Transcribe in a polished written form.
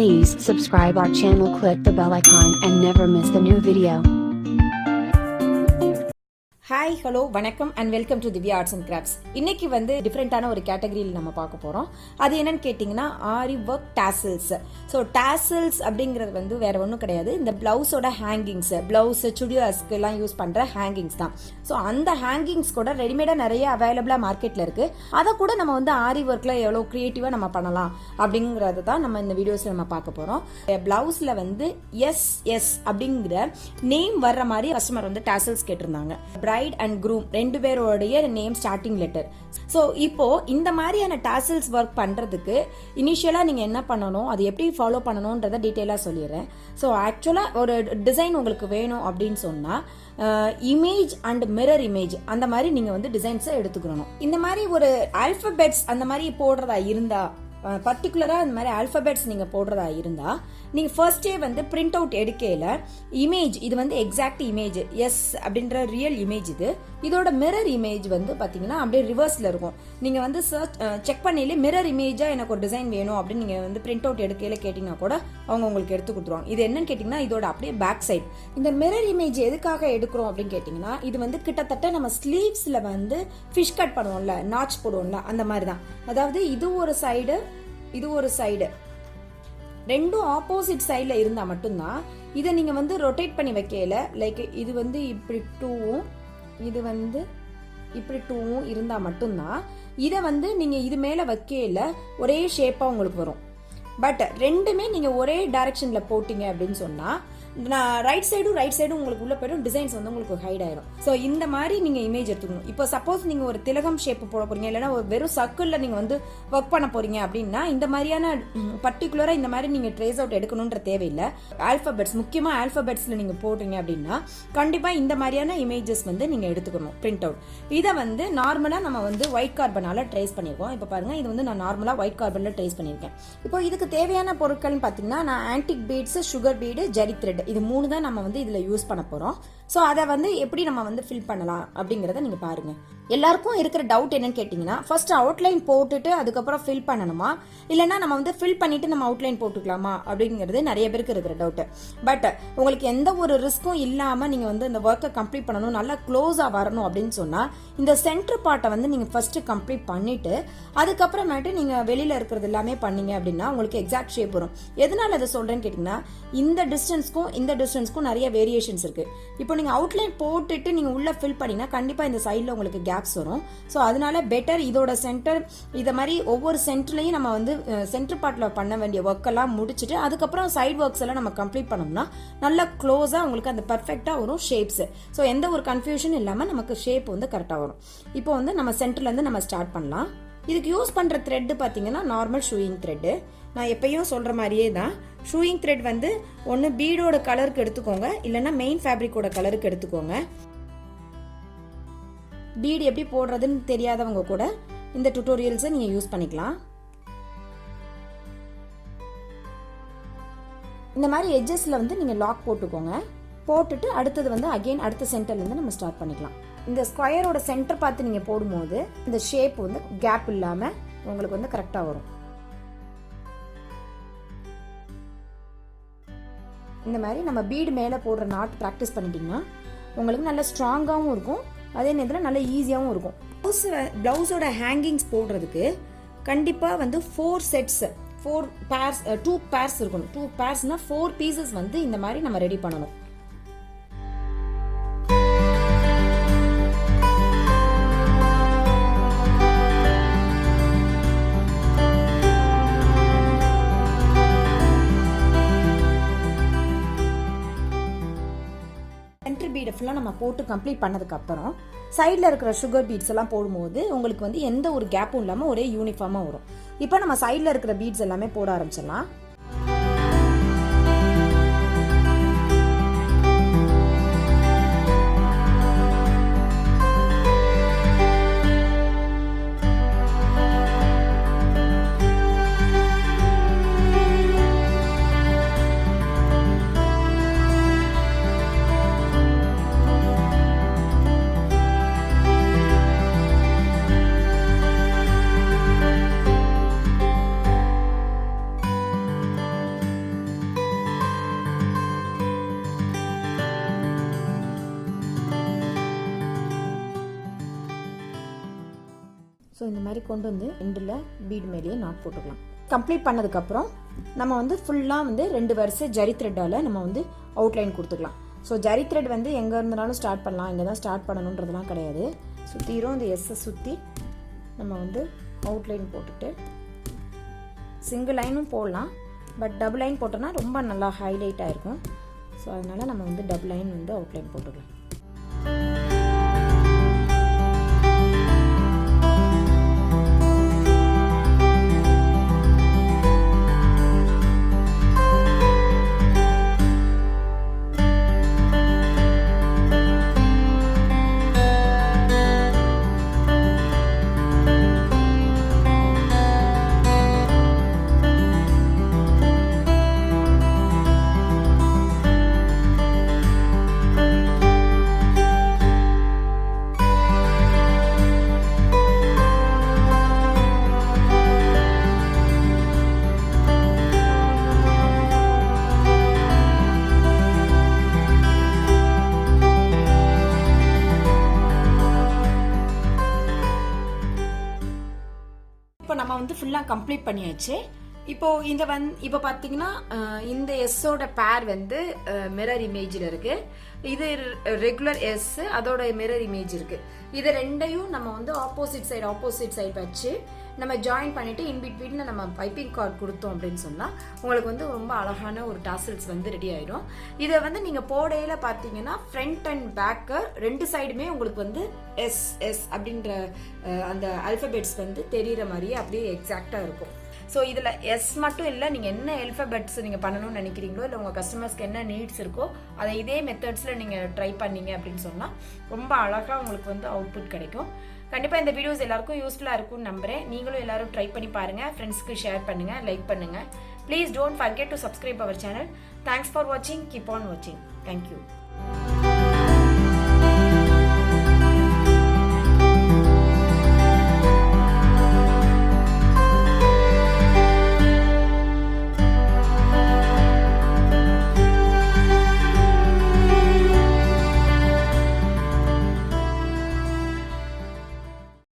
Please subscribe our channel, click the bell icon and never miss the new video. Hi hello வணக்கம் and welcome to Divya arts and crafts. இன்னைக்கு வந்து டிஃப்ரெண்டான ஒரு கேட்டகரியில் நம்ம பார்க்க போகிறோம். அது என்னன்னு கேட்டிங்கன்னா ஆரி ஒர்க் டாசல்ஸ். ஸோ டாசல்ஸ் அப்படிங்கிறது வந்து வேற ஒன்றும் கிடையாது, இந்த பிளவுஸோட ஹேங்கிங்ஸ், பிளவுஸ் சுடிதார்ஸ்க்கு எல்லாம் யூஸ் பண்ணுற ஹேங்கிங்ஸ் தான். ஸோ அந்த ஹேங்கிங்ஸ் கூட ரெடிமேடாக நிறைய அவைலபிளாக மார்க்கெட்டில் இருக்குது. அதை கூட நம்ம வந்து ஆரி ஒர்க்கில் எவ்வளோ க்ரியேட்டிவாக நம்ம பண்ணலாம் அப்படிங்கிறது தான் நம்ம இந்த வீடியோஸில் நம்ம பார்க்க போகிறோம். பிளவுஸில் வந்து எஸ் அப்படிங்கிற நேம் வர்ற மாதிரி கஸ்டமர் வந்து டாசல்ஸ் கேட்டிருந்தாங்க. பிரைட் அண்ட் க்ரூம் ரெண்டு பேரோடைய நேம் ஸ்டார்டிங் லெட்டர். ஸோ இப்போ இந்த மாதிரியான டாசல்ஸ் ஒர்க் பண்றதுக்கு இனிஷியலா நீங்க என்ன பண்ணணும், அது எப்படி ஃபாலோ பண்ணணும்ன்றத டீட்டெயிலா சொல்லிடுறேன். ஸோ ஆக்சுவலா ஒரு டிசைன் உங்களுக்கு வேணும் அப்படின்னு சொன்னா இமேஜ் அண்ட் மிரர் இமேஜ் அந்த மாதிரி நீங்க வந்து டிசைன்ஸை எடுத்துக்கணும். இந்த மாதிரி ஒரு ஆல்பபெட்ஸ் அந்த மாதிரி போடுறதா இருந்தா, பர்டிகுலரா இந்த மாதிரி ஆல்பபெட்ஸ் நீங்க போடுறதா இருந்தா நீங்க ஃபர்ஸ்டே வந்து பிரிண்ட் அவுட் எடுக்கையில இமேஜ், இது வந்து எக்ஸாக்ட் இமேஜ் எஸ் அப்படின்ற ரியல் இமேஜ், இதோட மிரர் இமேஜ் வந்து பாத்தீங்கன்னா அப்படியே ரிவர்ஸ்ல இருக்கும். நீங்க வந்து சர்ச் செக் பண்ணையிலே மிரர் இமேஜா எனக்கு ஒரு டிசைன் வேணும் அப்படின்னு நீங்க வந்து பிரிண்ட் அவுட் எடுக்கையில கேட்டீங்கன்னா கூட அவங்க உங்களுக்கு எடுத்து கொடுத்துருவாங்க. இது என்னன்னு கேட்டீங்கன்னா இதோட அப்படியே பேக் சைட். இந்த மிரர் இமேஜ் எதுக்காக எடுக்கிறோம் அப்படின்னு கேட்டீங்கன்னா இது வந்து கிட்டத்தட்ட நம்ம ஸ்லீவ்ஸ்ல வந்து ஃபிஷ் கட் பண்ணுவோம்ல, நாட்ச் போடுவோம்ல, அந்த மாதிரி தான். அதாவது இது ஒரு சைடு இது ஒரு சைடு, ரெண்டும் ஆப்போசிட் சைட்ல இருந்தா மட்டும்தான் இதை நீங்க வந்து ரொட்டேட் பண்ணி வைக்கல. லைக் இது வந்து இப்படி டூவும் இது வந்து இப்படி டூவும் இருந்தா மட்டும்தான் இதை வந்து நீங்க இது மேல வைக்கல ஒரே ஷேப்பா உங்களுக்கு வரும். பட் ரெண்டுமே நீங்க ஒரே டைரக்ஷன்ல போட்டீங்க அப்படின்னு சொன்னா ரைட் சைடும் உங்களுக்கு உள்ள போயிடும், டிசைன்ஸ் வந்து உங்களுக்கு ஹைட் ஆயிடும். ஸோ இந்த மாதிரி நீங்க இமேஜ் எடுத்துக்கணும். இப்போ சப்போஸ் நீங்க ஒரு திலகம் ஷேப் போட போறீங்க, இல்லைன்னா ஒரு வெறும் சர்க்கிள்ல நீங்க வந்து ஒர்க் பண்ண போறீங்க அப்படின்னா இந்த மாதிரியான பர்டிகுலரா இந்த மாதிரி நீங்க ட்ரேஸ் அவுட் எடுக்கணும்ன்ற தேவையில்லை. ஆல்பபெட்ஸ், முக்கியமா ஆல்பபெட்ஸ்ல நீங்க போடுறீங்க அப்படின்னா கண்டிப்பா இந்த மாதிரியான இமேஜஸ் வந்து நீங்க எடுத்துக்கணும் பிரிண்ட் அவுட். இதை வந்து நார்மலா நம்ம வந்து ஒயிட் கார்பனால ட்ரேஸ் பண்ணிருக்கோம். இப்போ பாருங்க, இது வந்து நான் நார்மலா ஒயிட் கார்பன்ல ட்ரேஸ் பண்ணிருக்கேன். இப்போ இதுக்கு தேவையான பொருட்கள் பாத்தீங்கன்னா நான் antique beads, sugar bead, zari thread, இது மூணு தான் நம்ம வந்து இதுல யூஸ் பண்ண போறோம். ஸோ அதை வந்து எப்படி நம்ம வந்து ஃபில் பண்ணலாம் அப்படிங்கறத நீங்க பாருங்க. எல்லாருக்கும் இருக்கிற டவுட் என்னன்னு கேட்டீங்கன்னா, ஃபர்ஸ்ட் அவுட்லைன் போட்டுட்டு அதுக்கப்புறம் ஃபில் பண்ணணுமா, இல்லைன்னா நம்ம வந்து ஃபில் பண்ணிட்டு நம்ம அவுட்லைன் போட்டுக்கலாமா அப்படிங்கிறது நிறைய பேருக்கு இருக்கிற டவுட். பட் உங்களுக்கு எந்த ஒரு ரிஸ்க்கும் இல்லாம நீங்க வந்து இந்த ஒர்க்கை கம்ப்ளீட் பண்ணணும், நல்லா க்ளோஸா வரணும் அப்படின்னு சொன்னா இந்த சென்டர் பார்ட்டை வந்து நீங்க ஃபர்ஸ்ட் கம்ப்ளீட் பண்ணிட்டு அதுக்கப்புறமேட்டு நீங்க வெளியில இருக்கிறது எல்லாமே பண்ணீங்க அப்படின்னா உங்களுக்கு எக்ஸாக்ட் ஷேப் வரும். எதனால அதை சொல்றேன்னு கேட்டீங்கன்னா, இந்த டிஸ்டன்ஸ்க்கும் நிறைய வேரியேஷன்ஸ் இருக்கு. இப்போ நீங்க அவுட்லைன் போட்டுட்டு நீங்க உள்ள ஃபில் பண்ணீங்கன்னா கண்டிப்பா இந்த சைட்ல உங்களுக்கு கேப்ஸ் வரும். ஸோ அதனால பெட்டர் இதோட சென்டர், இதை மாதிரி ஒவ்வொரு சென்டர்லையும் நம்ம வந்து சென்டர் பார்ட்ல பண்ண வேண்டிய ஒர்க் எல்லாம் முடிச்சுட்டு அதுக்கப்புறம் சைட் ஒர்க்ஸ் எல்லாம் நம்ம கம்ப்ளீட் பண்ணோம்னா நல்லா க்ளோஸா உங்களுக்கு அந்த பர்ஃபெக்டா வரும் ஷேப்ஸ். ஸோ எந்த ஒரு கன்ஃபியூஷன் இல்லாம நமக்கு ஷேப் வந்து கரெக்டா வரும். இப்போ வந்து நம்ம சென்டர்ல இருந்து நம்ம ஸ்டார்ட் பண்ணலாம். இதுக்கு யூஸ் பண்ற த்ரெட் பாத்தீங்கன்னா நார்மல் ஷூயிங் த்ரெட். நான் எப்பயும் சொல்ற மாதிரியே தான், ஷூயிங் த்ரெட் வந்து ஒன்னு பீடோட கலருக்கு எடுத்துக்கோங்க, இல்லைன்னா மெயின் ஃபேப்ரிக்கோட கலருக்கு எடுத்துக்கோங்க. பீடு எப்படி போடுறதுன்னு தெரியாதவங்க கூட இந்த டியூட்டோரியல்ஸை நீங்க யூஸ் பண்ணிக்கலாம். இந்த மாதிரி எட்ஜஸ்ல வந்து நீங்க லாக் போட்டுக்கோங்க. போட்டுட்டு அடுத்தது வந்து அகைன் அடுத்த சென்டர்ல இருந்து நம்ம ஸ்டார்ட் பண்ணிக்கலாம். இந்த ஸ்கொயரோட சென்டர் பார்த்து நீங்க போடும்போது இந்த ஷேப் வந்து கேப் இல்லாம உங்களுக்கு வந்து கரெக்டா வரும். இந்த மாதிரி நம்ம பீடு மேல போடுற நாட் பிராக்டிஸ் பண்ணிட்டீங்கன்னா உங்களுக்கு நல்ல ஸ்ட்ராங்காகவும் இருக்கும், அதே நேரத்தில் நல்ல ஈஸியாகவும் இருக்கும். பிளவுஸோட ஹேங்கிங்ஸ் போடுறதுக்கு கண்டிப்பா வந்து 4 செட்ஸ், 4 பேர்ஸ், 2 பேர்ஸ் இருக்கணும். 2 பேர்ஸ்னா 4 பீசஸ் வந்து இந்த மாதிரி நம்ம ரெடி பண்ணணும். நம்ம போட்டு கம்ப்ளீட் பண்ணதுக்கு அப்புறம் சைட்ல இருக்கிற சுகர் பீட்ஸ் எல்லாம் போடும்போது உங்களுக்கு வந்து எந்த ஒரு கேப்பும் இல்லாம ஒரே யூனிஃபார்மா வரும். இப்போ நம்ம சைட்ல இருக்கிற பீட்ஸ் எல்லாமே போட ஆரம்பிச்சிடலாம். ஸோ இந்த மாதிரி கொண்டு வந்து எண்டில் பீடு மேலேயே நாட் போட்டுக்கலாம். கம்ப்ளீட் பண்ணதுக்கப்புறம் நம்ம வந்து ஃபுல்லாக வந்து 2 வரிசை ஜரி த்ரெட்டால் நம்ம வந்து அவுட்லைன் கொடுத்துக்கலாம். ஸோ ஜரி த்ரெட் வந்து எங்கே இருந்தாலும் ஸ்டார்ட் பண்ணலாம், இங்கே தான் ஸ்டார்ட் பண்ணணுன்றதுலாம் கிடையாது. சுற்றிரும் இந்த எஸ்ஸை சுற்றி நம்ம வந்து அவுட்லைன் போட்டுட்டு சிங்கிள் லைனும் போடலாம், பட் டபுள் லைன் போட்டோன்னா ரொம்ப நல்லா ஹைலைட் ஆகிருக்கும். ஸோ அதனால் நம்ம வந்து டபுள் லைன் வந்து அவுட்லைன் போட்டுக்கலாம். இப்போ நம்ம வந்து ஃபுல்லாக கம்ப்ளீட் பண்ணியாச்சு. இப்போ பார்த்தீங்கன்னா இந்த எஸ்ஸோட பேர் வந்து மிரர் இமேஜில் இருக்கு. இது ரெகுலர் எஸ், அதோட மிரர் இமேஜ் இருக்கு. இது ரெண்டையும் நம்ம வந்து ஆப்போசிட் சைடு வச்சு நம்ம ஜாயின் பண்ணிட்டு இன் பிட்வீன்ல நம்ம பைப்பிங் கார்ட் கொடுத்தோம் அப்படின்னு சொன்னா உங்களுக்கு வந்து ரொம்ப அழகான ஒரு டாசல்ஸ் வந்து ரெடி ஆயிடும். இதை வந்து நீங்க போடையில பார்த்தீங்கன்னா ஃப்ரண்ட் அண்ட் பேக் 2 சைடுமே உங்களுக்கு வந்து எஸ் எஸ் அப்படின்ற அந்த அல்பபெட்ஸ் வந்து தெரியுற மாதிரியே அப்படியே எக்ஸாக்டா இருக்கும். ஸோ இதில் எஸ் மட்டும் இல்லை, நீங்கள் என்ன அல்ஃபபெட்ஸ் நீங்கள் பண்ணணும்னு நினைக்கிறீங்களோ இல்லை உங்கள் கஸ்டமர்ஸ்க்கு என்ன நீட்ஸ் இருக்கோ அதை இதே மெத்தட்ஸில் நீங்கள் ட்ரை பண்ணீங்க அப்படின்னு சொன்னால் ரொம்ப அழகாக உங்களுக்கு வந்து அவுட்புட் கிடைக்கும். கண்டிப்பாக இந்த வீடியோஸ் எல்லாருக்கும் யூஸ்ஃபுல்லாக இருக்கும்னு நம்புகிறேன். நீங்களும் எல்லாரும் ட்ரை பண்ணி பாருங்கள், ஃப்ரெண்ட்ஸ்க்கு ஷேர் பண்ணுங்கள், லைக் பண்ணுங்கள். Please don't forget to subscribe our channel. Thanks for வாட்சிங். கீப் ஆன் வாட்சிங். தேங்க்யூ.